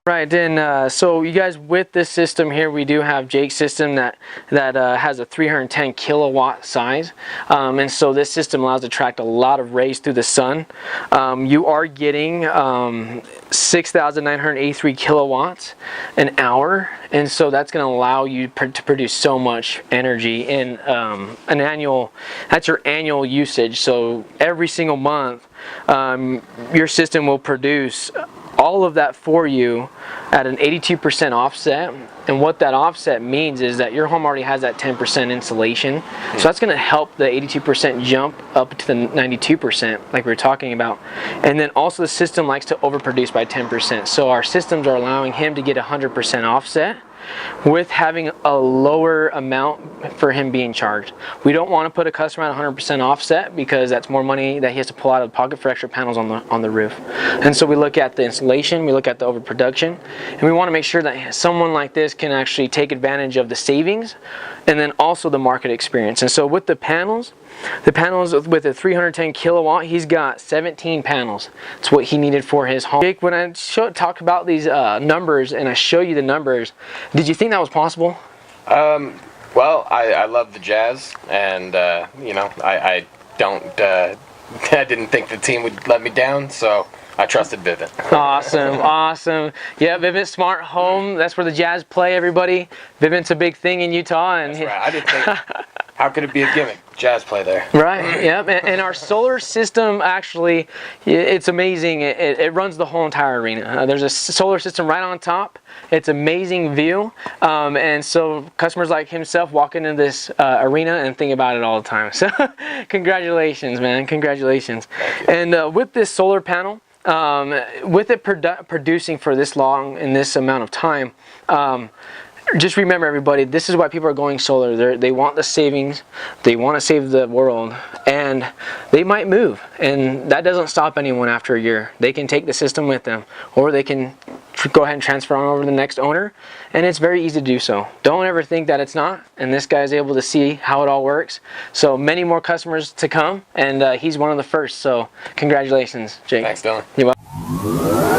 Right, and so you guys, with this system here, we do have Jake's system that has a 310 kilowatt size, and so this system allows to attract a lot of rays through the sun. You are getting 6,983 kilowatts an hour, and so that's going to allow you to produce so much energy in an annual. That's your annual usage. So every single month, your system will produce all of that for you at an 82% offset. And what that offset means is that your home already has that 10% insulation. So that's going to help the 82% jump up to the 92% like we were talking about. And then also the system likes to overproduce by 10%. So our systems are allowing him to get 100% offset with having a lower amount for him being charged. We don't want to put a customer at 100% offset because that's more money that he has to pull out of the pocket for extra panels on the roof. And so we look at the insulation, we look at the overproduction, and we want to make sure that someone like this can actually take advantage of the savings and then also the market experience. And so with the panels with a 310 kilowatt, he's got 17 panels. That's what he needed for his home. Jake, when I talk about these numbers and I show you the numbers, did you think that was possible? Well, I love the Jazz, and you know, I didn't think the team would let me down, so I trusted Vivint. Awesome, awesome. Yeah, Vivint Smart Home, that's where the Jazz play, everybody. Vivint's a big thing in Utah. And that's right. I didn't think, how could it be a gimmick? Jazz play there. Right, yep. And our solar system, actually, it's amazing. It runs the whole entire arena. There's a solar system right on top. It's amazing view. And so customers like himself walk into this arena and think about it all the time. So congratulations, man. Congratulations. And with this solar panel, with it producing for this long in this amount of time, just remember, everybody, this is why people are going solar. They want the savings, they want to save the world, and they might move. And that doesn't stop anyone after a year. They can take the system with them, or they can go ahead and transfer on over to the next owner, and it's very easy to do so. Don't ever think that it's not, and this guy is able to see how it all works. So many more customers to come, and he's one of the first. So congratulations, Jake. Thanks, Dillon. You're welcome.